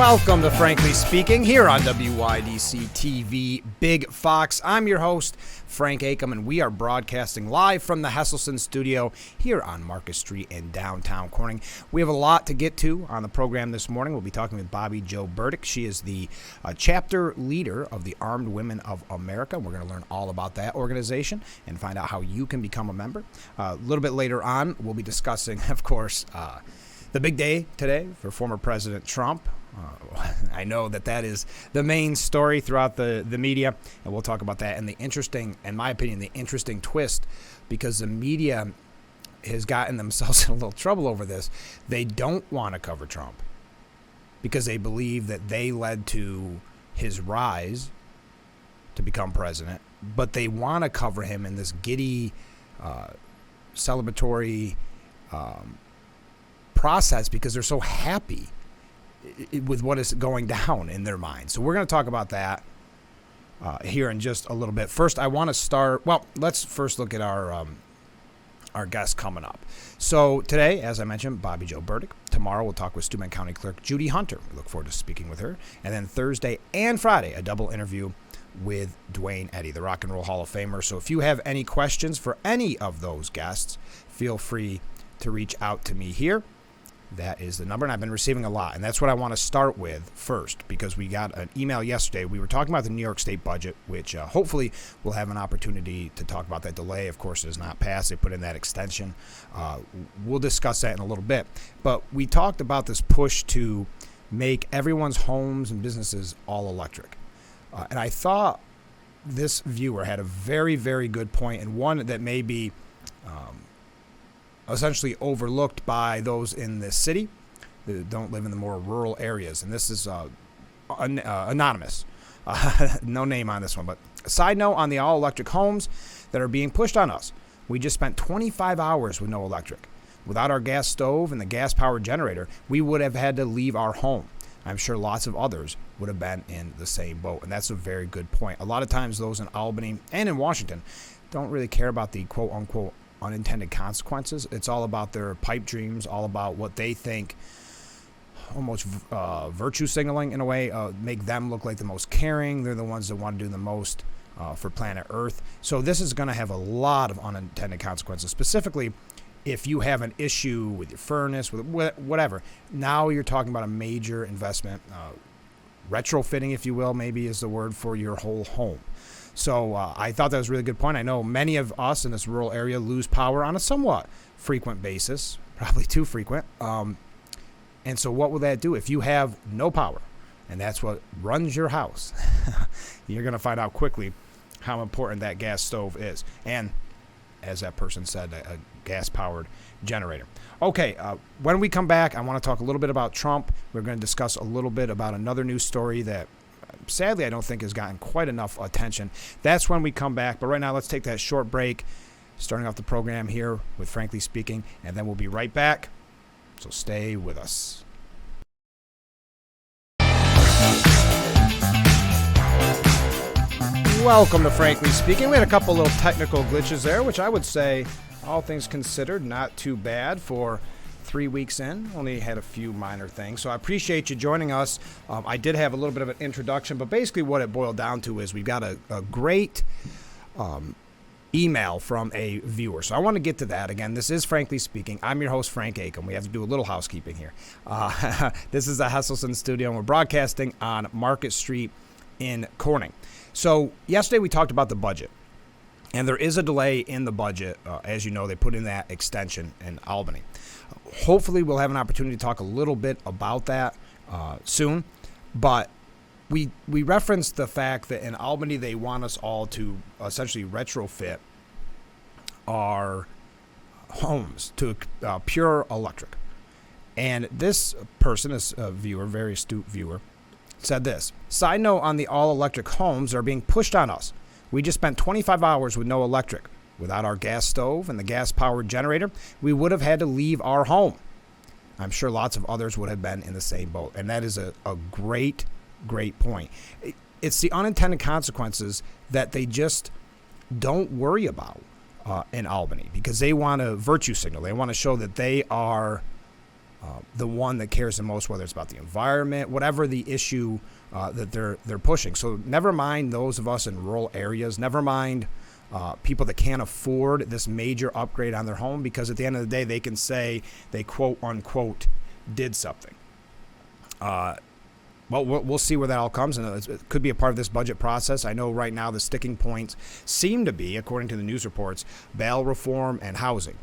Welcome to Frankly Speaking here on WYDC TV Big Fox. I'm your host, Frank Acom, and we are broadcasting live from the Hesselson studio here on Market Street in downtown Corning. We have a lot to get to on the program this morning. We'll be talking with Bobby Jo Burdick. She is the chapter leader of the Armed Women of America. We're going to learn all about that organization and find out how you can become a member. A little bit later on, we'll be discussing, of course, the big day today for former President Trump. I know that is the main story throughout the media, and we'll talk about that and the interesting, in my opinion, the interesting twist, because the media has gotten themselves in a little trouble over this. They don't want to cover Trump because they believe that they led to his rise to become president, but they want to cover him in this giddy, celebratory process because they're so happy with what is going down in their minds. So we're going to talk about that here in just a little bit. First, I want to start. Well, let's first look at our guests coming up. So today, as I mentioned, Bobby Jo Burdick. Tomorrow, we'll talk with Steuben County Clerk Judy Hunter. We look forward to speaking with her. And then Thursday and Friday, a double interview with Duane Eddy, the Rock and Roll Hall of Famer. So if you have any questions for any of those guests, feel free to reach out to me here. That is the number, and I've been receiving a lot, and that's what I want to start with first, because we got an email yesterday. We were talking about the New York State budget, which hopefully we'll have an opportunity to talk about that delay. Of course, it has not passed. They put in that extension. We'll discuss that in a little bit. But we talked about this push to make everyone's homes and businesses all electric. And I thought this viewer had a very, very good point, and one that may be essentially overlooked by those in the city that don't live in the more rural areas. And this is anonymous. No name on this one. But a side note on the all-electric homes that are being pushed on us. We just spent 25 hours with no electric. Without our gas stove and the gas-powered generator, we would have had to leave our home. I'm sure lots of others would have been in the same boat. And that's a very good point. A lot of times those in Albany and in Washington don't really care about the quote-unquote unintended consequences. It's all about their pipe dreams, all about what they think, almost virtue signaling in a way, make them look like the most caring. They're the ones that want to do the most for planet Earth. So this is going to have a lot of unintended consequences, specifically if you have an issue with your furnace, with whatever. Now you're talking about a major investment, retrofitting, if you will, maybe is the word for your whole home. So I thought that was a really good point. I know many of us in this rural area lose power on a somewhat frequent basis, probably too frequent. And so what will that do if you have no power? And that's what runs your house. You're going to find out quickly how important that gas stove is. And as that person said, a gas-powered generator. Okay, when we come back, I want to talk a little bit about Trump. We're going to discuss a little bit about another news story that sadly I don't think has gotten quite enough attention. That's when we come back. But right now, let's take that short break, starting off the program here with Frankly Speaking, and then we'll be right back. So stay with us. Welcome to Frankly Speaking. We had a couple little technical glitches there, which I would say, all things considered, not too bad for 3 weeks in. Only had a few minor things. So I appreciate you joining us. I did have a little bit of an introduction, but basically what it boiled down to is we've got a great email from a viewer. So I want to get to that. Again, this is Frankly Speaking. I'm your host, Frank Acom. We have to do a little housekeeping here. This is the Hesselson studio, and we're broadcasting on Market Street in Corning. So yesterday we talked about the budget. And there is a delay in the budget. As you know, they put in that extension in Albany. Hopefully, we'll have an opportunity to talk a little bit about that soon. But we referenced the fact that in Albany, they want us all to essentially retrofit our homes to pure electric. And this person, this viewer, very astute viewer, said this. Side note on the all-electric homes that are being pushed on us. We just spent 25 hours with no electric. Without our gas stove and the gas-powered generator, we would have had to leave our home. I'm sure lots of others would have been in the same boat. And that is a great, great point. It's the unintended consequences that they just don't worry about in Albany because they want to virtue signal. They want to show that they are the one that cares the most, whether it's about the environment, whatever the issue that they're pushing. So never mind those of us in rural areas, never mind people that can't afford this major upgrade on their home, because at the end of the day, they can say they quote unquote did something. Well, we'll see where that all comes, and it could be a part of this budget process. I know right now the sticking points seem to be, according to the news reports, bail reform and housing.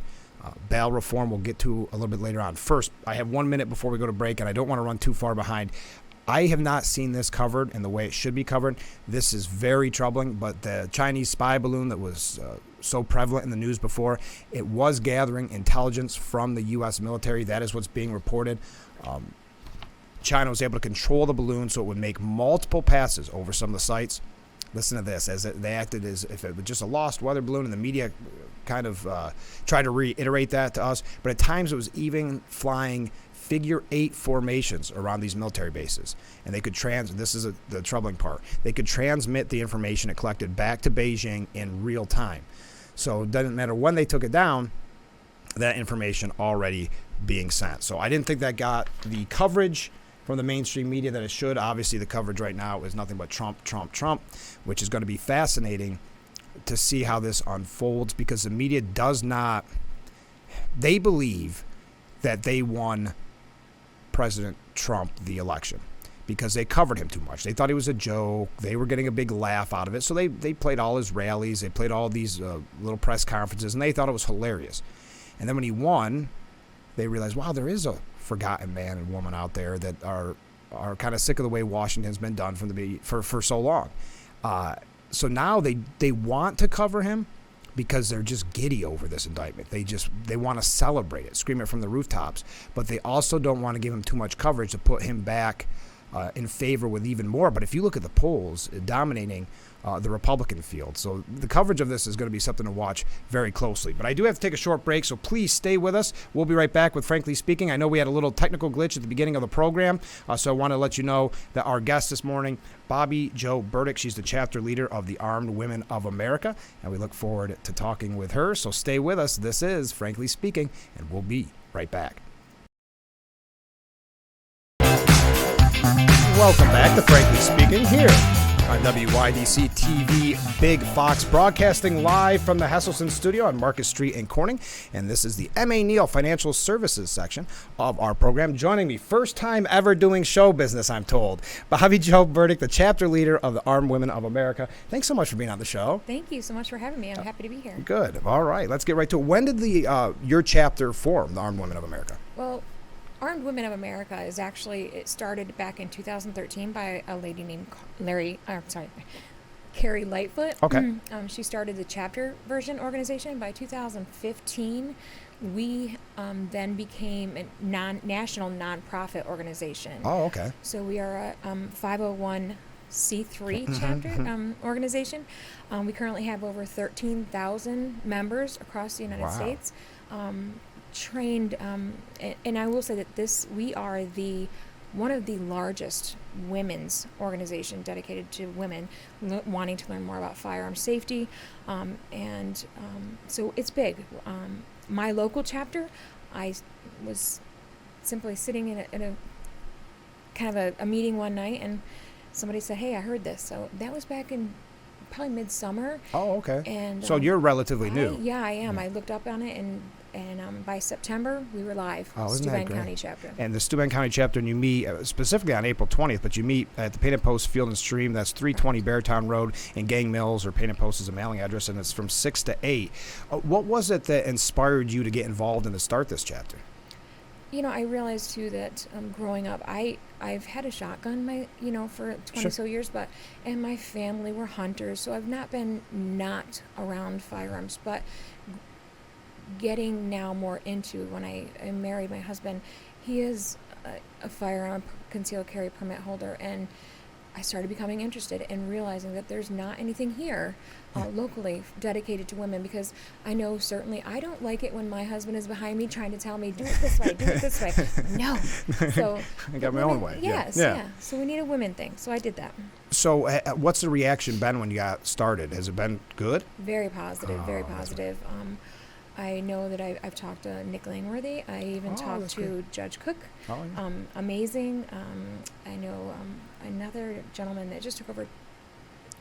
Bail reform we'll get to a little bit later on. First, I have 1 minute before we go to break, and I don't want to run too far behind. I have not seen this covered in the way it should be covered. This is very troubling, but the Chinese spy balloon that was so prevalent in the news before, it was gathering intelligence from the U.S. military. That is what's being reported. China was able to control the balloon so it would make multiple passes over some of the sites. Listen to this, they acted as if it was just a lost weather balloon, and the media kind of tried to reiterate that to us. But at times it was even flying figure 8 formations around these military bases. And they could this is the troubling part, they could transmit the information it collected back to Beijing in real time. So it doesn't matter when they took it down, that information already being sent. So I didn't think that got the coverage from the mainstream media that it should. Obviously, the coverage right now is nothing but Trump, Trump, Trump, which is going to be fascinating to see how this unfolds, because the media does not, they believe that they won President Trump the election because they covered him too much. They thought he was a joke. They were getting a big laugh out of it. So they played all his rallies. They played all these little press conferences, and they thought it was hilarious. And then when he won, they realized, wow, there is a forgotten man and woman out there that are kind of sick of the way Washington's been done for so long. So now they want to cover him because they're just giddy over this indictment. They want to celebrate it, scream it from the rooftops, but they also don't want to give him too much coverage to put him back in favor with even more. But if you look at the polls, dominating the Republican field. So the coverage of this is going to be something to watch very closely. But I do have to take a short break, so please stay with us. We'll be right back with Frankly Speaking. I know we had a little technical glitch at the beginning of the program, so I want to let you know that our guest this morning, Bobbi Jo Burdick, she's the chapter leader of the Armed Women of America, and we look forward to talking with her. So stay with us. This is Frankly Speaking, and we'll be right back. Welcome back to Frankly Speaking here on WYDC TV Big Fox, broadcasting live from the Hesselson studio on Market Street in Corning. And this is the M.A. Neal Financial Services section of our program. Joining me, first time ever doing show business, I'm told, Bobbi Jo Burdick, the chapter leader of the Armed Women of America. Thanks so much for being on the show. Thank you so much for having me. I'm happy to be here. Good. All right. Let's get right to it. When did your chapter form, the Armed Women of America? Well, Armed Women of America it started back in 2013 by a lady named Carrie Lightfoot. Okay. She started the chapter version organization. By 2015, we then became a national nonprofit organization. Oh, okay. So we are a 501c3 chapter organization. We currently have over 13,000 members across the United States. Trained, and I will say that we are one of the largest women's organization dedicated to women wanting to learn more about firearm safety, so it's big. My local chapter, I was simply sitting in a kind of a meeting one night, and somebody said, "Hey, I heard this." So that was back in probably midsummer. Oh, okay. And so you're relatively new. Yeah, I am. I looked up on it, and by September, we were live. Oh, isn't that great? Steuben County chapter. And the Steuben County chapter, and you meet specifically on April 20th, but you meet at the Painted Post Field and Stream. That's 320 Beartown Road in Gang Mills, or Painted Post is a mailing address, and it's from 6 to 8. What was it that inspired you to get involved and to start this chapter? You know, I realized too that growing up, I've had a shotgun for 20 so years, and my family were hunters, so I've not been not around firearms, but getting now more into, when I married my husband, he is a firearm concealed carry permit holder, and I started becoming interested and realizing that there's not anything here locally dedicated to women, because I know certainly I don't like it when my husband is behind me trying to tell me, do it this way, do it this way. No. So I got my own way. Yes, yeah. So we need a women thing. So I did that. So what's the reaction been when you got started? Has it been good? Very positive, very positive. I know that I've talked to Nick Langworthy. I even talked that's to great. Judge Cook. Oh, yeah. Amazing. I know another gentleman that just took over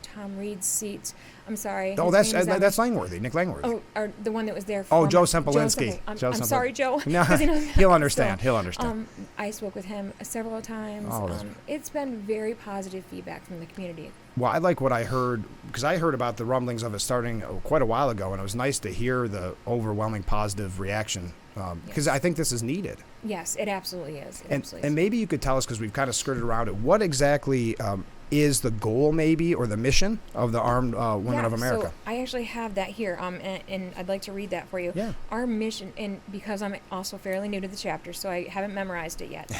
Tom Reed's seat. I'm sorry. Oh, his that's name is that's Langworthy, Nick Langworthy. Oh, or the one that was there. Oh, for Joe my- Sempolinski. I'm Joe sorry, Joe. No, 'cause he knows- he'll understand. So, He'll understand. I spoke with him several times. Oh, that's It's been very positive feedback from the community. Well, I like what I heard because I heard about the rumblings of it starting quite a while ago, and it was nice to hear the overwhelming positive reaction because Yes. I think this is needed. Yes, it absolutely is. It And absolutely and is. maybe you could tell us because we've kind of skirted around it. What exactly is the goal, maybe, or the mission of the Armed Women of America? So I actually have that here, and I'd like to read that for you. Yeah. Our mission, and because I'm also fairly new to the chapter, so I haven't memorized it yet.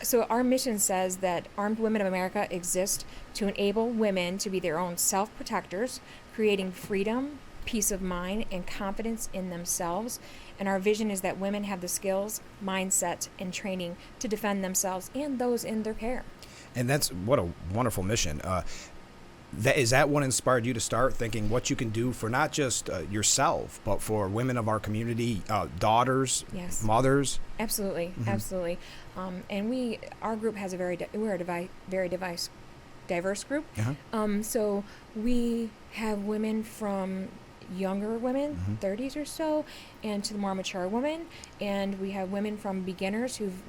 So our mission says that Armed Women of America exist to enable women to be their own self-protectors, creating freedom, peace of mind, and confidence in themselves. And our vision is that women have the skills, mindset, and training to defend themselves and those in their care. And that's what a wonderful mission. Is that what inspired you to start thinking what you can do for not just yourself, but for women of our community, daughters, Yes. mothers? Absolutely, Mm-hmm. absolutely. And our group has a we're a very diverse group. Uh-huh. So we have women from younger women, Mhm. 30s or so, and to the more mature women, and we have women from beginners who've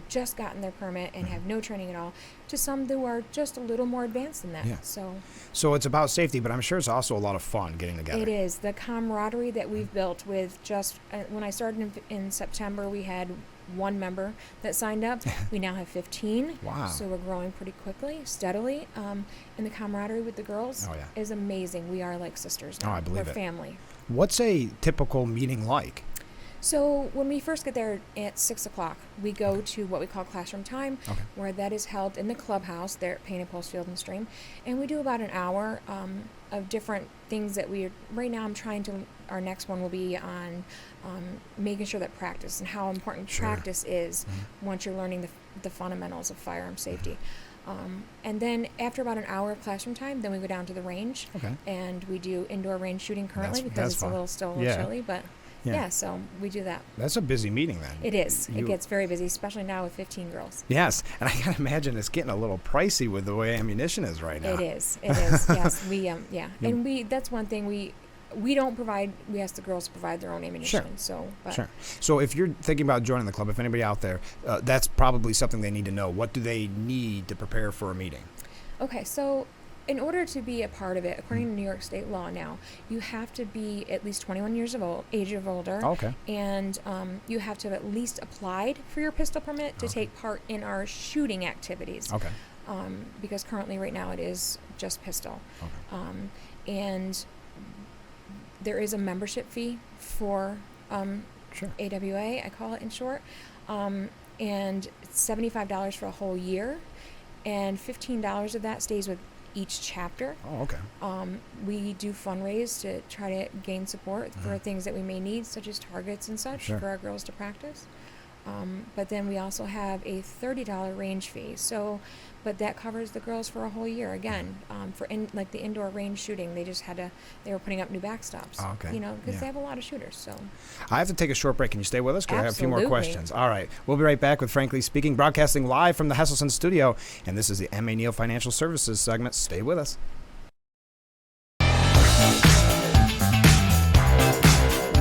just gotten their permit and have no training at all, to some who are just a little more advanced than that. Yeah. So So it's about safety, but I'm sure it's also a lot of fun getting together. it is the camaraderie that we've built with just when I started in September, we had one member that signed up. We now have 15. Wow. So we're growing pretty quickly, steadily. And the camaraderie with the girls Oh, yeah. is amazing. We are like sisters Oh, now. I believe we're it. family. What's a typical meeting like? So when we first get there at 6 o'clock, we go to what we call classroom time, Okay. where that is held in the clubhouse there at Painted Post Field and Stream. And we do about an hour of different things that right now I'm trying to, our next one will be on making sure that practice and how important Sure. practice is Mhm. once you're learning the fundamentals of firearm safety. And then after about an hour of classroom time, then we go down to the range. Okay. And we do indoor range shooting currently That's because it's fun. still a little Yeah. chilly, but yeah, so we do that. That's a busy meeting then. It is. You- It gets very busy, especially now with 15 girls. Yes, and I can imagine it's getting a little pricey with the way ammunition is right now. It is. It is. Yes. And that's one thing we don't provide. We ask the girls to provide their own ammunition. Sure. So, but Sure. So if you're thinking about joining the club, if anybody out there, that's probably something they need to know. What do they need to prepare for a meeting? Okay, so in order to be a part of it, according to New York State law now, you have to be at least 21 years of age of older. Oh, okay. And you have to have at least applied for your pistol permit to Okay. take part in our shooting activities. Okay. Because currently, right now, it is just pistol. Okay. And there is a membership fee for Sure. AWA, I call it in short, and it's $75 for a whole year, and $15 of that stays with each chapter. Oh, okay. We do fundraise to try to gain support for Mhm. things that we may need, such as targets and such, Sure. for our girls to practice. But then we also have a $30 range fee. So, but that covers the girls for a whole year. Again, for like the indoor range shooting, they were putting up new backstops. Oh, okay. Because Yeah. they have a lot of shooters. So. I have to take a short break. Can you stay with us? Because I have a few more Absolutely. questions. All right. We'll be right back with Frankly Speaking, broadcasting live from the Hesselson studio. And this is the M.A. Neal Financial Services segment. Stay with us.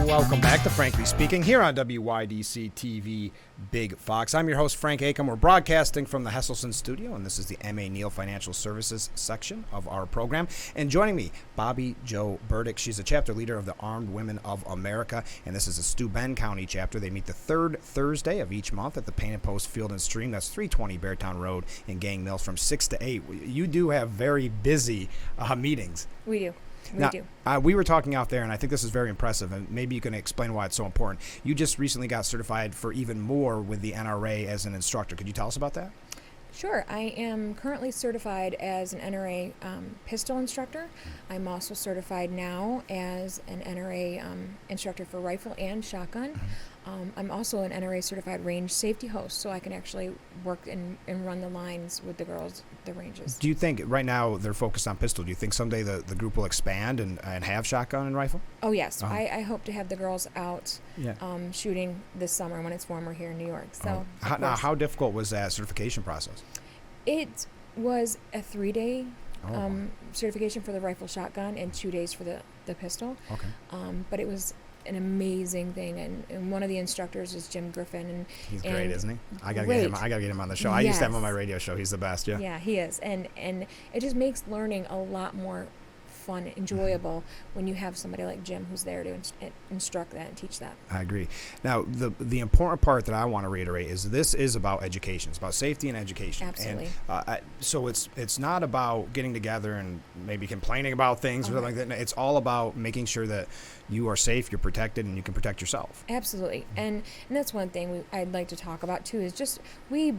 Welcome back to Frankly Speaking here on WYDC TV Big Fox. I'm your host, Frank Acom. We're broadcasting from the Hesselson studio, and this is the M.A. Neal Financial Services section of our program. And joining me, Bobby Jo Burdick. She's a chapter leader of the Armed Women of America, and this is a Steuben County chapter. They meet the third Thursday of each month at the Painted Post Field and Stream. That's 320 Beartown Road in Gang Mills from 6 to 8. You do have very busy meetings. We do. Now, do. We were talking out there, and I think this is very impressive, and maybe you can explain why it's so important. You just recently got certified for even more with the NRA as an instructor. Could you tell us about that? Sure. I am currently certified as an NRA pistol instructor. I'm also certified now as an NRA instructor for rifle and shotgun. I'm also an NRA certified range safety host, so I can actually work and run the lines with the girls, the ranges. Do you think right now they're focused on pistol? Do you think someday the group will expand and have shotgun and rifle? Oh, yes. Uh-huh. I hope to have the girls out shooting this summer when it's warmer here in New York. So, how difficult was that certification process? It was a 3-day certification for the rifle shotgun and 2 days for the pistol. Okay. But it was an amazing thing, and one of the instructors is Jim Griffin, and he's great, isn't he? I gotta great. get him on the show. I used to have him on my radio show. He's the best. Yeah, he is, and it just makes learning a lot more fun, enjoyable when you have somebody like Jim who's there to instruct that and teach that. I agree. Now, the important part that I want to reiterate is this is about education. It's about safety and education. Absolutely. And so it's not about getting together and maybe complaining about things or something like that. It's all about making sure that you are safe, you're protected, and you can protect yourself. Absolutely. And that's one thing I'd like to talk about too, is just we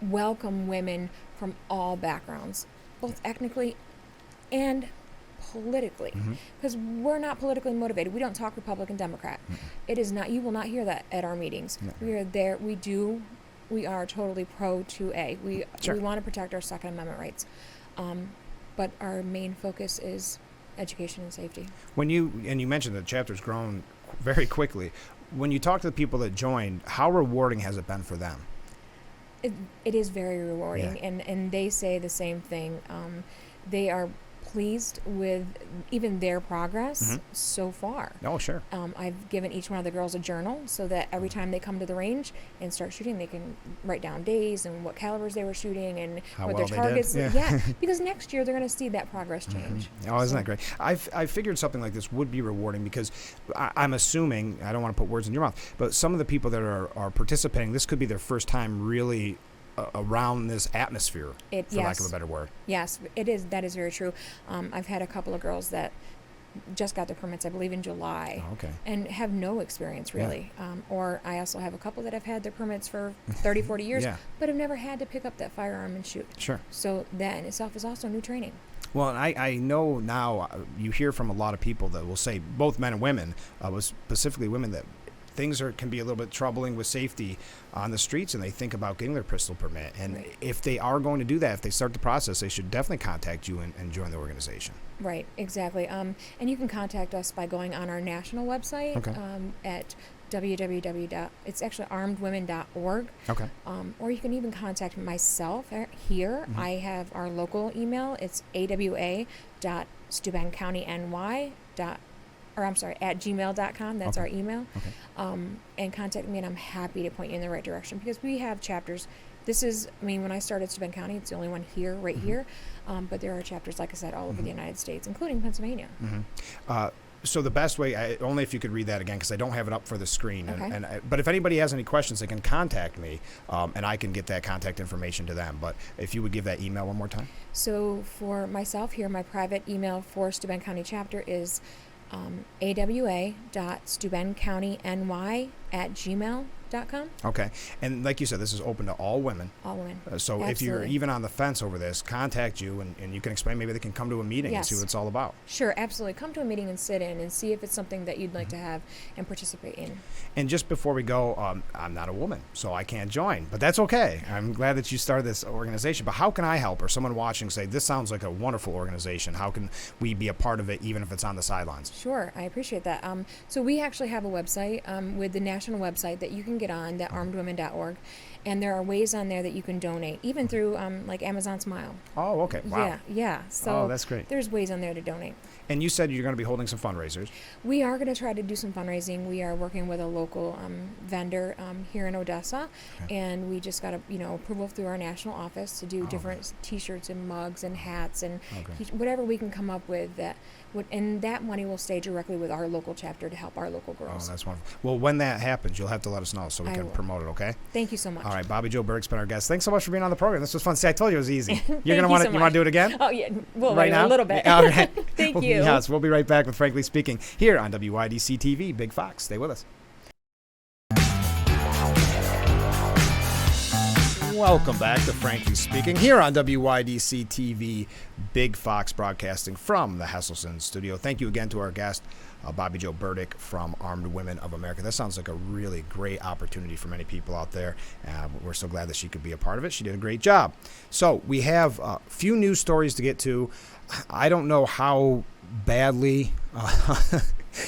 welcome women from all backgrounds, both ethnically and politically, because we're not politically motivated. We don't talk Republican, Democrat. It is not. You will not hear that at our meetings. No. We are there. We are totally pro 2A. We want to protect our Second Amendment rights, but our main focus is education and safety. When you mentioned the chapter's grown very quickly. When you talk to the people that joined, how rewarding has it been for them? It is very rewarding, and they say the same thing. They are pleased with even their progress so far. Oh, sure. I've given each one of the girls a journal so that every time they come to the range and start shooting, they can write down days and what calibers they were shooting and how what well their targets. they did. Because next year they're going to see that progress change. Oh, isn't that great? I figured something like this would be rewarding because I'm assuming, I don't want to put words in your mouth, but some of the people that are participating, this could be their first time really around this atmosphere, for lack of a better word. Yes, it is. That is very true. I've had a couple of girls that just got their permits, I believe, in July, and have no experience really. Or I also have a couple that have had their permits for 30, 40 years, but have never had to pick up that firearm and shoot. Sure. So that in itself is also new training. Well, I know now you hear from a lot of people that will say, both men and women, specifically women, that things can be a little bit troubling with safety on the streets, and they think about getting their pistol permit. And if they are going to do that, if they start the process, they should definitely contact you and join the organization. Right, exactly. And you can contact us by going on our national website at it's actually armedwomen.org. Okay. Or you can even contact myself here. I have our local email. It's awa.steubencountyny.gmail.com. That's our email. And contact me, and I'm happy to point you in the right direction, because we have chapters. When I started Steuben County, it's the only one here, here. But there are chapters, like I said, all over the United States, including Pennsylvania. So the best way, only if you could read that again, because I don't have it up for the screen. But if anybody has any questions, they can contact me, and I can get that contact information to them. But if you would give that email one more time. So for myself here, my private email for Steuben County chapter is awa.steubencountyny@gmail.com. Okay. And like you said, this is open to all women. All women. So if you're even on the fence over this, contact you, and you can explain. Maybe they can come to a meeting and see what it's all about. Sure, absolutely. Come to a meeting and sit in and see if it's something that you'd like to have and participate in. And just before we go, I'm not a woman, so I can't join. But that's okay. I'm glad that you started this organization. But how can I help? Or someone watching say, this sounds like a wonderful organization. How can we be a part of it, even if it's on the sidelines? Sure, I appreciate that. So we actually have a website with the national website that you can get on, that armedwomen.org. And there are ways on there that you can donate, even through like Amazon Smile. Oh, okay. Wow. Yeah. So that's great. There's ways on there to donate. And you said you're going to be holding some fundraisers. We are going to try to do some fundraising. We are working with a local vendor here in Odessa, and we just got approval through our national office to do different T-shirts and mugs and hats and whatever we can come up with and that money will stay directly with our local chapter to help our local girls. Oh, that's wonderful. Well, when that happens, you'll have to let us know so we can promote it, okay? Thank you so much. All right, Bobbi Jo Berg's been our guest. Thanks so much for being on the program. This was fun. See, I told you it was easy. You want to do it again? Oh, yeah. Well, right now? A little bit. All right. Thank you. Yes, we'll be right back with Frankly Speaking here on WYDC TV, Big Fox. Stay with us. Welcome back to Frankly Speaking here on WYDC TV, Big Fox, broadcasting from the Hesselson studio. Thank you again to our guest, Bobby Joe Burdick from Armed Women of America. That sounds like a really great opportunity for many people out there. We're so glad that she could be a part of it. She did a great job. So we have a few news stories to get to. I don't know how badly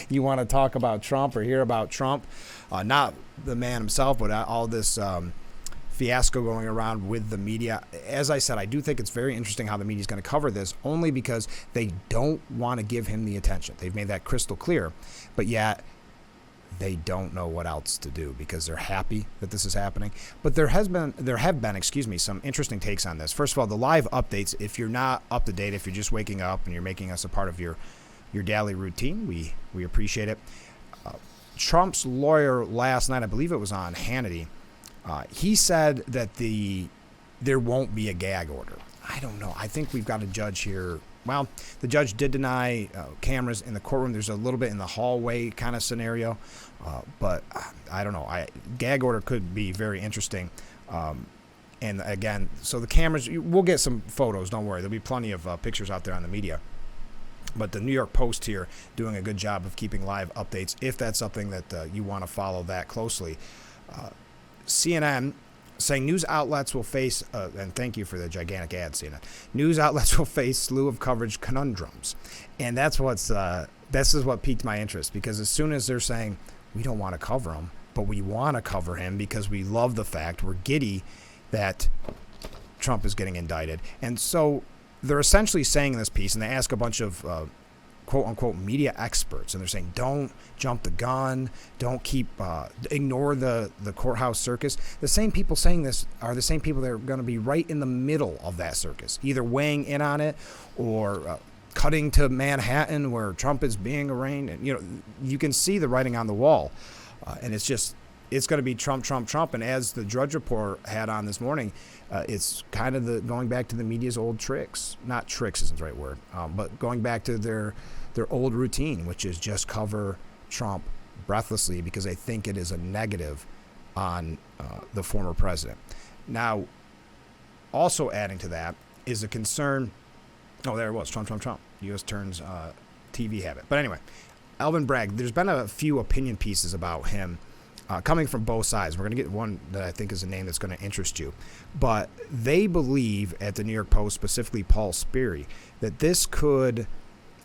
you want to talk about Trump or hear about Trump. Not the man himself, but all this fiasco going around with the media. As I said, I do think it's very interesting how the media is going to cover this, only because they don't want to give him the attention. They've made that crystal clear, but yet they don't know what else to do because they're happy that this is happening. But there have been, some interesting takes on this. First of all, the live updates. If you're not up to date, if you're just waking up and you're making us a part of your daily routine, we appreciate it. Trump's lawyer last night, I believe it was on Hannity, he said that there won't be a gag order. I don't know. I think we've got a judge here. Well, the judge did deny cameras in the courtroom. There's a little bit in the hallway kind of scenario, but I don't know. Gag order could be very interesting. And again, so the cameras, we'll get some photos. Don't worry. There'll be plenty of pictures out there on the media. But the New York Post here doing a good job of keeping live updates, if that's something that you want to follow that closely. CNN saying news outlets will face, and thank you for the gigantic ad, CNN. News outlets will face slew of coverage conundrums. And that's this is what piqued my interest, because as soon as they're saying, we don't want to cover him, but we want to cover him because we love the fact, we're giddy that Trump is getting indicted. And so they're essentially saying in this piece, and they ask a bunch of quote-unquote media experts, and they're saying don't jump the gun, don't ignore the courthouse circus. The same people saying this are the same people that are going to be right in the middle of that circus, either weighing in on it or cutting to Manhattan where Trump is being arraigned. And you can see the writing on the wall, and it's going to be Trump, Trump, Trump. And as the Drudge Report had on this morning, it's kind of going back to the media's old tricks. Not tricks isn't the right word, but going back to their old routine, which is just cover Trump breathlessly because they think it is a negative on the former president. Now, also adding to that is a concern. Oh, there it was. Trump, Trump, Trump. U.S. turns TV habit. But anyway, Alvin Bragg, there's been a few opinion pieces about him coming from both sides. We're going to get one that I think is a name that's going to interest you. But they believe at the New York Post, specifically Paul Sperry, that this could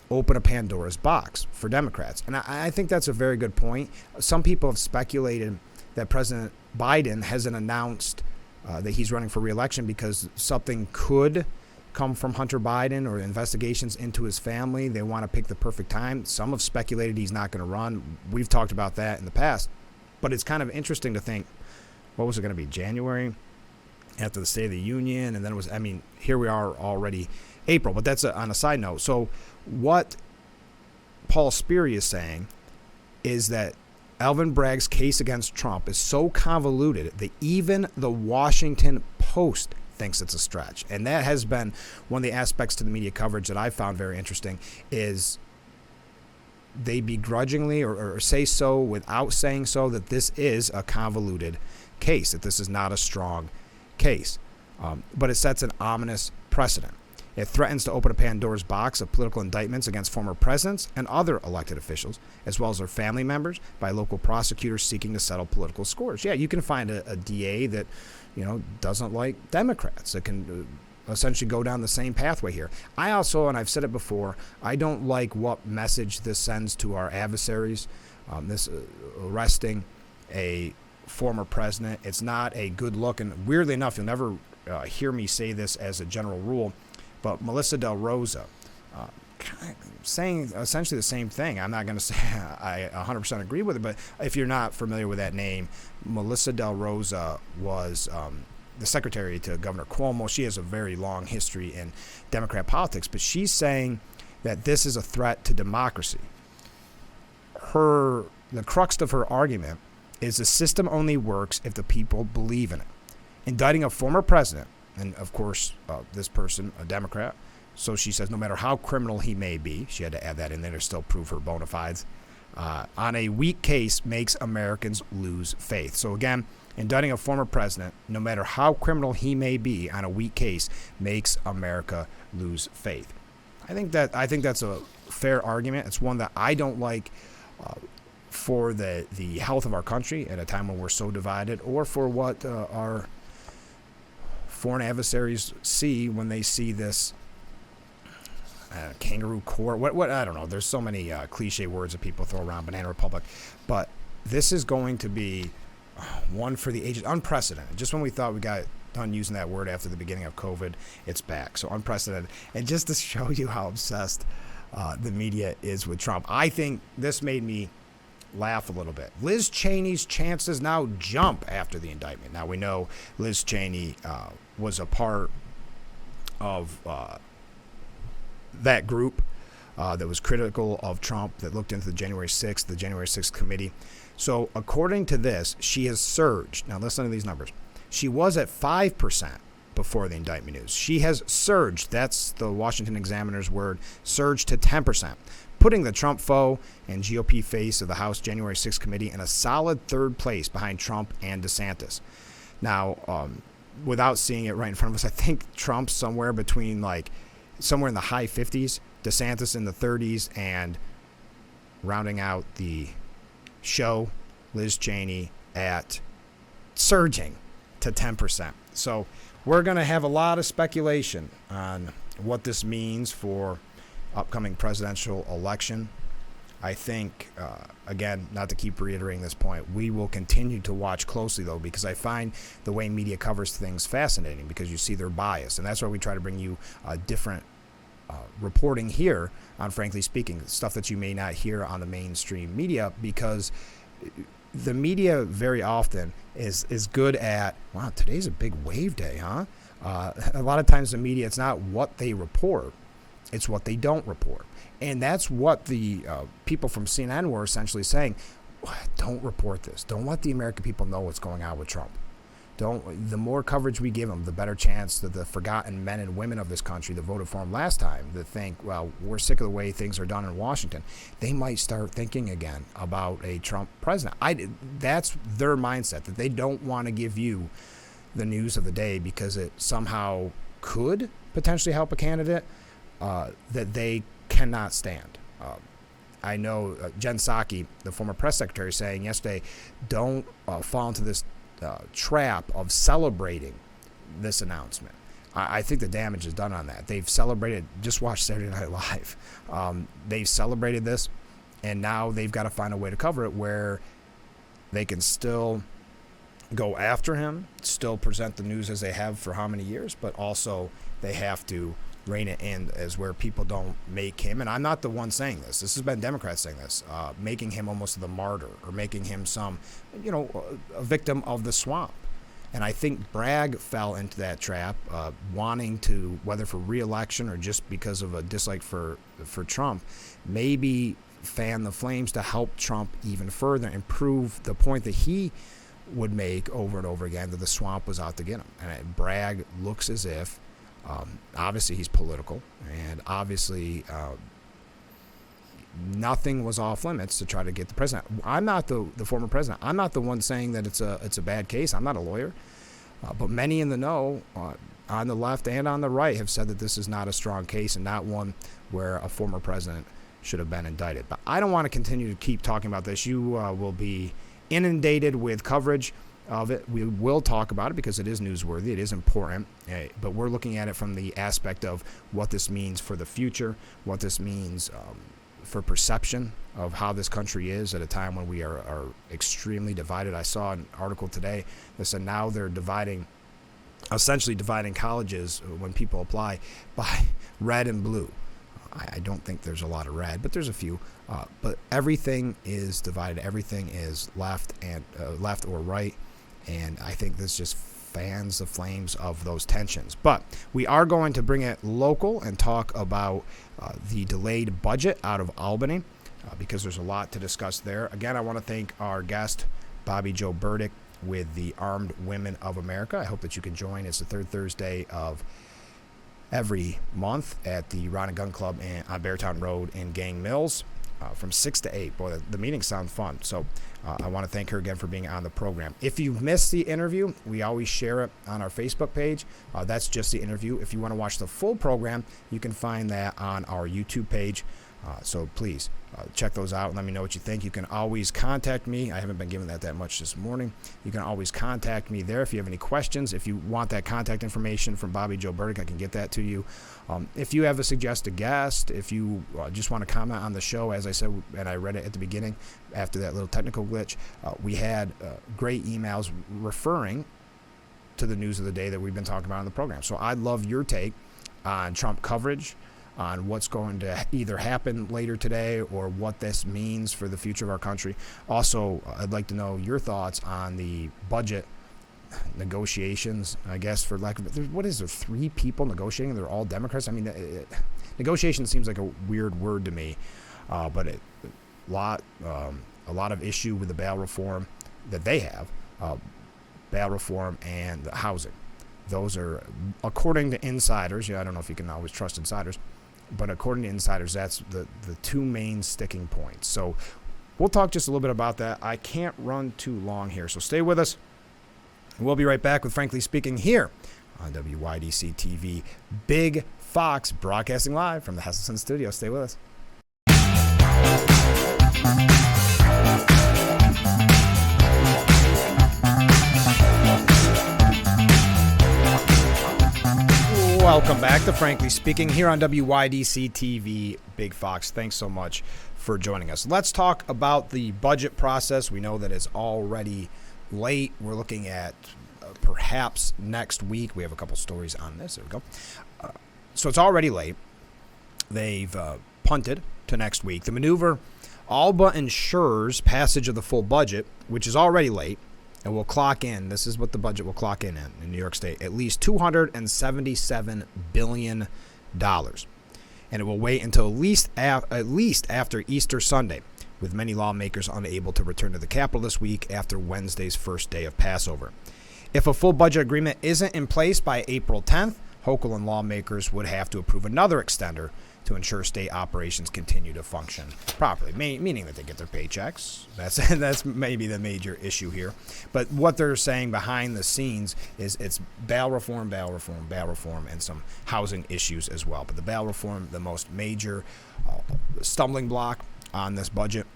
open a Pandora's box for Democrats. And I think that's a very good point. Some people have speculated that President Biden hasn't announced that he's running for re-election because something could come from Hunter Biden or investigations into his family. They want to pick the perfect time. Some have speculated he's not going to run. We've talked about that in the past. But it's kind of interesting to think, what was it going to be, January after the State of the Union? And then here we are already April. But that's on a side note. So what Paul Sperry is saying is that Alvin Bragg's case against Trump is so convoluted that even the Washington Post thinks it's a stretch. And that has been one of the aspects to the media coverage that I found very interesting is they begrudgingly or say so without saying so that this is a convoluted case, that this is not a strong case. But it sets an ominous precedent. It threatens to open a Pandora's box of political indictments against former presidents and other elected officials, as well as their family members, by local prosecutors seeking to settle political scores. Yeah, you can find a DA that, doesn't like Democrats, that can essentially go down the same pathway here. I also, and I've said it before, I don't like what message this sends to our adversaries. This arresting a former president, it's not a good look. And weirdly enough, you'll never hear me say this as a general rule, but Melissa Del Rosa saying essentially the same thing. I'm not going to say I 100% agree with it, but if you're not familiar with that name, Melissa Del Rosa was the secretary to Governor Cuomo. She has a very long history in Democrat politics, but she's saying that this is a threat to democracy. The crux of her argument is the system only works if the people believe in it. Indicting a former president, and of course, this person, a Democrat, so she says no matter how criminal he may be, she had to add that in there to still prove her bona fides, on a weak case makes Americans lose faith. So again, indicting a former president, no matter how criminal he may be on a weak case, makes America lose faith. I think that's a fair argument. It's one that I don't like for the health of our country at a time when we're so divided, or for what our foreign adversaries see when they see this kangaroo court. What I don't know. There's so many cliche words that people throw around, banana republic, but this is going to be one for the ages, unprecedented. Just when we thought we got done using that word after the beginning of COVID, it's back. So unprecedented. And just to show you how obsessed the media is with Trump, I think this made me laugh a little bit. Liz Cheney's chances now jump after the indictment. Now we know Liz Cheney was a part of that group that was critical of Trump, that looked into the January 6th committee. So according to this, she has surged. Now listen to these numbers. She was at 5% before the indictment news. She has surged, that's the Washington Examiner's word, surged to 10%, putting the Trump foe and GOP face of the House January 6th committee in a solid third place behind Trump and DeSantis. Now, without seeing it right in front of us, I think Trump's somewhere in the high 50s, DeSantis in the 30s, and rounding out the show, Liz Cheney at surging to 10%. So we're going to have a lot of speculation on what this means for upcoming presidential election. I think, again, not to keep reiterating this point, we will continue to watch closely, though, because I find the way media covers things fascinating, because you see their bias. And that's why we try to bring you different reporting here on Frankly Speaking, stuff that you may not hear on the mainstream media, because the media very often is good at, wow, today's a big wave day, huh? A lot of times the media, it's not what they report, it's what they don't report. And that's what the people from CNN were essentially saying. Don't report this. Don't let the American people know what's going on with Trump. The more coverage we give them, the better chance that the forgotten men and women of this country that voted for him last time, that think, well, we're sick of the way things are done in Washington, they might start thinking again about a Trump president. That's their mindset, that they don't want to give you the news of the day because it somehow could potentially help a candidate that they cannot stand. I know Jen Psaki, the former press secretary, saying yesterday, don't fall into this trap of celebrating this announcement. I think the damage is done on that. They've celebrated, just watch Saturday Night Live. They've celebrated this, and now they've got to find a way to cover it where they can still go after him, still present the news as they have for how many years, but also they have to rein it in as where people don't make him, and I'm not the one saying this has been Democrats saying this, making him almost the martyr, or making him some, a victim of the swamp. And I think Bragg fell into that trap, wanting to, whether for re-election or just because of a dislike for Trump, maybe fan the flames to help Trump even further and prove the point that he would make over and over again, that the swamp was out to get him. And Bragg looks as if, obviously he's political, and obviously nothing was off limits to try to get the president. I'm not the former president. I'm not the one saying that it's a bad case. I'm not a lawyer, but many in the know, on the left and on the right, have said that this is not a strong case and not one where a former president should have been indicted. But I don't want to continue to keep talking about this. You will be inundated with coverage of it. We will talk about it because it is newsworthy, it is important, but we're looking at it from the aspect of what this means for the future, what this means for perception of how this country is at a time when we are extremely divided. I saw an article today that said now they're essentially dividing colleges when people apply by red and blue. I don't think there's a lot of red, but there's a few. But everything is divided. Everything is left or right. And I think this just fans the flames of those tensions. But we are going to bring it local and talk about the delayed budget out of Albany because there's a lot to discuss there. Again, I want to thank our guest, Bobby Joe Burdick, with the Armed Women of America. I hope that you can join. It's the third Thursday of every month at the Rod and Gun Club on Beartown Road in Gang Mills. from 6 to 8. Boy, the meetings sound fun. So I want to thank her again for being on the program. If you've missed the interview, we always share it on our Facebook page. That's just the interview. If you want to watch the full program, you can find that on our YouTube page. So please check those out and let me know what you think. You can always contact me. I haven't been given that much this morning. You can always contact me there if you have any questions. If you want that contact information from Bobby Joe Burdick, I can get that to you. If you have a suggested guest, if you just want to comment on the show, as I said, and I read it at the beginning after that little technical glitch, we had great emails referring to the news of the day that we've been talking about on the program. So I'd love your take on Trump coverage, on what's going to either happen later today or what this means for the future of our country. Also, I'd like to know your thoughts on the budget negotiations, I guess, for lack of... What is there, 3 people negotiating? They're all Democrats? I mean, negotiation seems like a weird word to me, but a lot of issue with the bail reform that they have, bail reform and the housing. Those are, according to insiders, I don't know if you can always trust insiders, but according to insiders, that's the 2 main sticking points. So we'll talk just a little bit about that. I can't run too long here, so stay with us. We'll be right back with Frankly Speaking here on WYDC TV. Big Fox broadcasting live from the Heselson studio. Stay with us. Welcome back to Frankly Speaking here on WYDC TV. Big Fox, thanks so much for joining us. Let's talk about the budget process. We know that it's already late. We're looking at perhaps next week. We have a couple stories on this. There we go. So it's already late. They've punted to next week. The maneuver all but ensures passage of the full budget, which is already late, and will clock in. This is what the budget will clock in New York State. At least $277 billion. And it will wait until at least after Easter Sunday, with many lawmakers unable to return to the Capitol this week after Wednesday's first day of Passover. If a full budget agreement isn't in place by April 10th, Hochul and lawmakers would have to approve another extender to ensure state operations continue to function properly, meaning that they get their paychecks. That's maybe the major issue here. But what they're saying behind the scenes is it's bail reform, and some housing issues as well. But the bail reform, the most major stumbling block on this budget.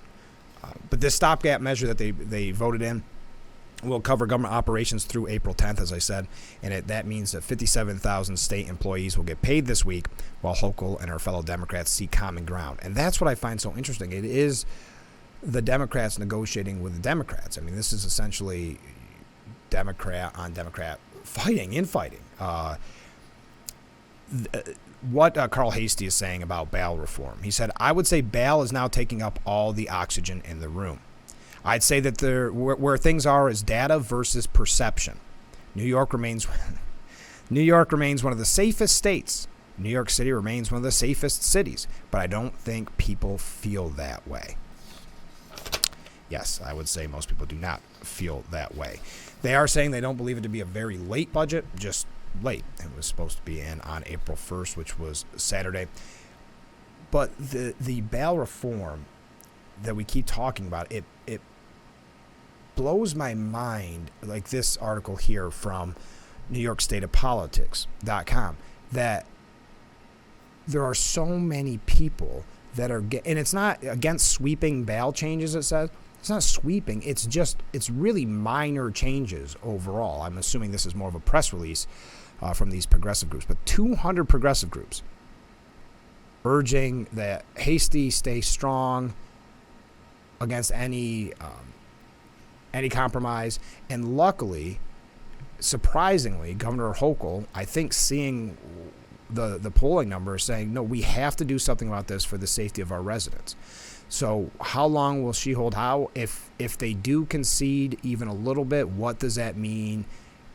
But this stopgap measure that they voted in will cover government operations through April 10th, as I said, and that means that 57,000 state employees will get paid this week, while Hochul and our fellow Democrats seek common ground. And that's what I find so interesting. It is the Democrats negotiating with the Democrats. I mean, this is essentially Democrat on Democrat infighting. What Carl Hastie is saying about bail reform. He said, I would say bail is now taking up all the oxygen in the room. I'd say that where things are is data versus perception. New York remains one of the safest states. New York City remains one of the safest cities, but I don't think people feel that way. Yes, I would say most people do not feel that way. They are saying they don't believe it to be a very late budget, just late. It was supposed to be in on April 1st, which was Saturday. But the bail reform that we keep talking about, it blows my mind, like this article here from NewYorkStateOfPolitics.com, that there are so many people that are and it's not against sweeping bail changes, it says. It's not sweeping, it's really minor changes overall. I'm assuming this is more of a press release from these progressive groups, but 200 progressive groups urging that Hastie stay strong against any compromise. And luckily, surprisingly, Governor Hochul, I think, seeing the polling numbers, saying, no, we have to do something about this for the safety of our residents. So how long will she hold out? If they do concede even a little bit, what does that mean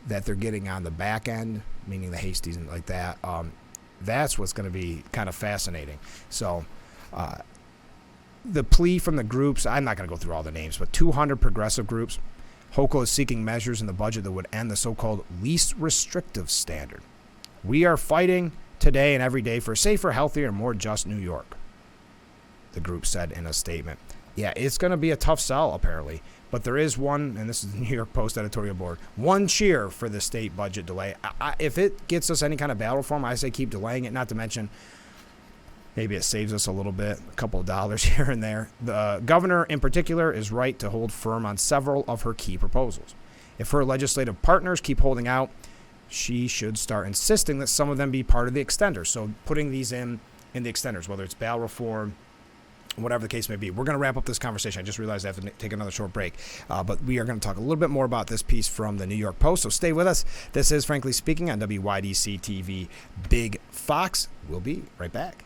that they're getting on the back end, meaning the Hasties and like that? That's what's going to be kind of fascinating. So the plea from the groups, I'm not going to go through all the names, but 200 progressive groups. Hochul is seeking measures in the budget that would end the so-called least restrictive standard. We are fighting today and every day for a safer, healthier, and more just New York. the group said in a statement. Yeah, it's going to be a tough sell, apparently. But there is one, and this is the New York Post editorial board, one cheer for the state budget delay. If it gets us any kind of bail reform, I say keep delaying it, not to mention maybe it saves us a little bit, a couple of dollars here and there. The governor, in particular, is right to hold firm on several of her key proposals. If her legislative partners keep holding out, she should start insisting that some of them be part of the extenders. So putting these in the extenders, whether it's bail reform, whatever the case may be. We're going to wrap up this conversation. I just realized I have to take another short break. But we are going to talk a little bit more about this piece from the New York Post. So stay with us. This is Frankly Speaking on WYDC TV Big Fox. We'll be right back.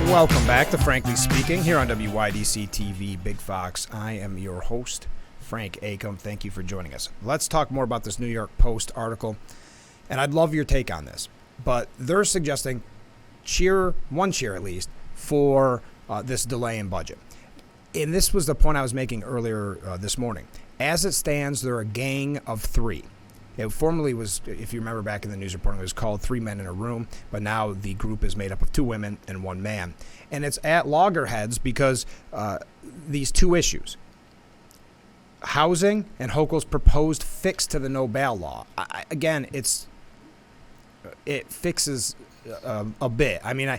Welcome back to Frankly Speaking here on WYDC TV Big Fox. I am your host, Frank Acom. Thank you for joining us. Let's talk more about this New York Post article. And I'd love your take on this. But they're suggesting one cheer at least, for this delay in budget. And this was the point I was making earlier this morning. As it stands, they're a gang of three. It formerly was, if you remember back in the news reporting, it was called Three Men in a Room. But now the group is made up of 2 women and 1 man. And it's at loggerheads because these 2 issues. Housing and Hochul's proposed fix to the no bail law. Again, it fixes a bit. I mean,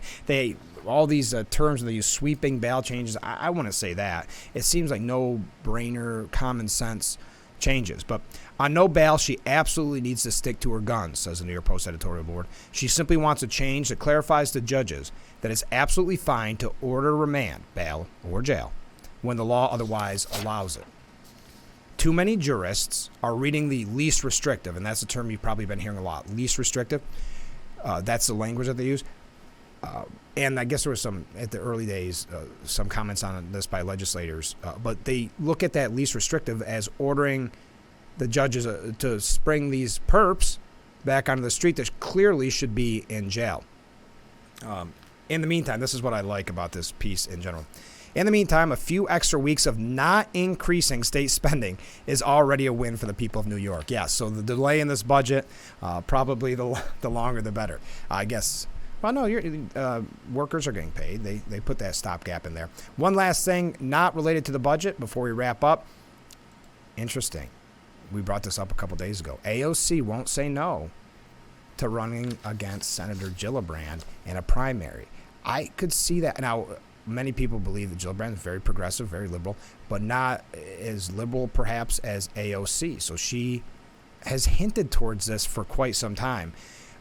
all these terms they use, sweeping bail changes. I want to say that it seems like no-brainer, common sense changes. But on no bail, she absolutely needs to stick to her guns, says the New York Post editorial board. She simply wants a change that clarifies to judges that it's absolutely fine to order remand, bail, or jail when the law otherwise allows it. Too many jurists are reading the least restrictive, and that's a term you've probably been hearing a lot, least restrictive. That's the language that they use. And I guess there was some, at the early days, some comments on this by legislators. But they look at that least restrictive as ordering the judges to spring these perps back onto the street that clearly should be in jail. In the meantime, this is what I like about this piece in general. In the meantime, a few extra weeks of not increasing state spending is already a win for the people of New York. Yeah, so the delay in this budget, probably the longer the better. I guess, well, no, workers are getting paid. They put that stopgap in there. One last thing, not related to the budget before we wrap up. Interesting. We brought this up a couple days ago. AOC won't say no to running against Senator Gillibrand in a primary. I could see that. Now, many people believe that Gillibrand is very progressive, very liberal, but not as liberal perhaps as AOC. So she has hinted towards this for quite some time.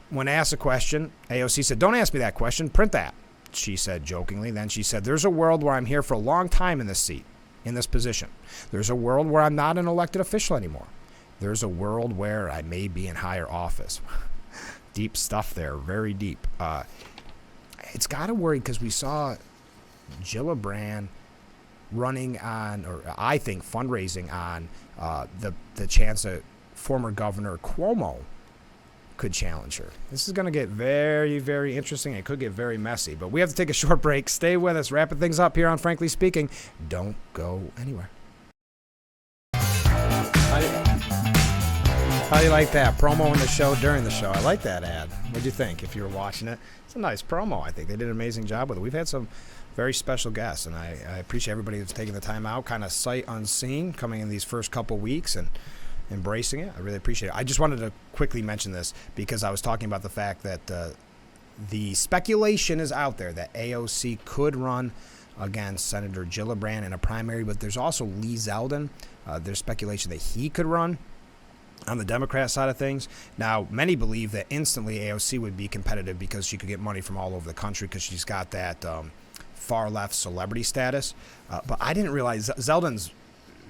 When asked a question, AOC said, "Don't ask me that question, print that," she said jokingly. Then she said, "There's a world where I'm here for a long time in this seat, in this position. There's a world where I'm not an elected official anymore. There's a world where I may be in higher office." Deep stuff there, very deep. It's got to worry because we saw Gillibrand running on, or I think fundraising on, the chance that former Governor Cuomo could challenge her. This is going to get very, very interesting. It could get very messy, but we have to take a short break. Stay with us. Wrapping things up here on Frankly Speaking. Don't go anywhere. How do you like that promo in the show during the show? I like that ad. What'd you think if you were watching it? It's a nice promo. I think they did an amazing job with it. We've had some very special guests, and I appreciate everybody that's taking the time out, kind of sight unseen, coming in these first couple weeks and embracing it. I really appreciate it. I just wanted to quickly mention this because I was talking about the fact that the speculation is out there that AOC could run against Senator Gillibrand in a primary, but there's also Lee Zeldin. There's speculation that he could run on the Democrat side of things. Now, many believe that instantly AOC would be competitive because she could get money from all over the country because she's got that far-left celebrity status. But I didn't realize Zeldin's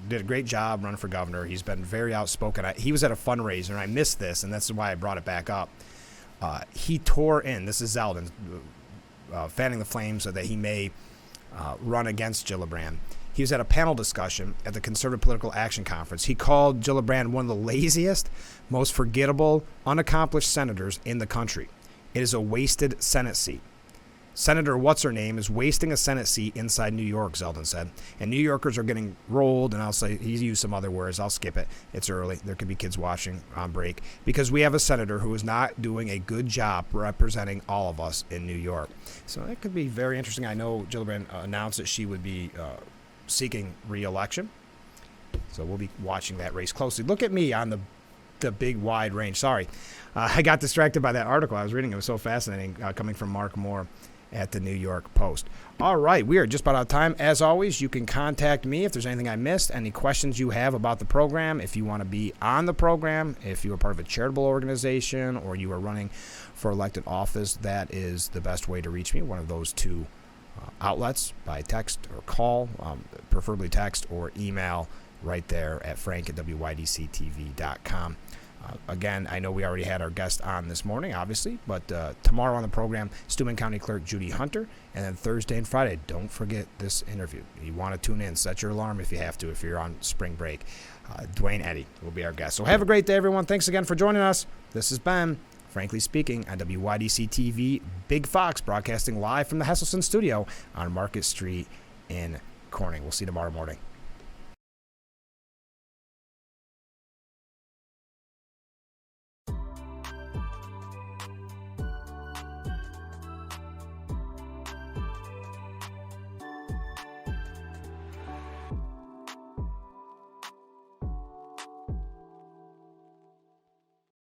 did a great job running for governor. He's been very outspoken. He was at a fundraiser, and I missed this, and that's why I brought it back up. He tore in, this is Zeldin, fanning the flames so that he may run against Gillibrand. He was at a panel discussion at the Conservative Political Action Conference. He called Gillibrand one of the laziest, most forgettable, unaccomplished senators in the country. It is a wasted Senate seat. Senator What's-Her-Name is wasting a Senate seat inside New York, Zeldin said. And New Yorkers are getting rolled, and I'll say, he used some other words. I'll skip it. It's early. There could be kids watching on break. Because we have a senator who is not doing a good job representing all of us in New York. So that could be very interesting. I know Gillibrand announced that she would be seeking re-election. So we'll be watching that race closely. Look at me on the big wide range. Sorry. I got distracted by that article I was reading. It was so fascinating coming from Mark Moore at the New York Post. All right, we are just about out of time. As always, you can contact me if there's anything I missed, any questions you have about the program, if you want to be on the program, if you are part of a charitable organization, or you are running for elected office. That is the best way to reach me, one of those two outlets, by text or call, preferably text, or email right there at frank@wydctv.com. Again, I know we already had our guest on this morning, obviously, but tomorrow on the program, Steuben County Clerk Judy Hunter, and then Thursday and Friday, don't forget this interview. You want to tune in, set your alarm if you have to, if you're on spring break. Dwayne Eddy will be our guest. So have a great day, everyone. Thanks again for joining us. This has been Frankly Speaking on WYDC TV, Big Fox, broadcasting live from the Hesselson studio on Market Street in Corning. We'll see you tomorrow morning.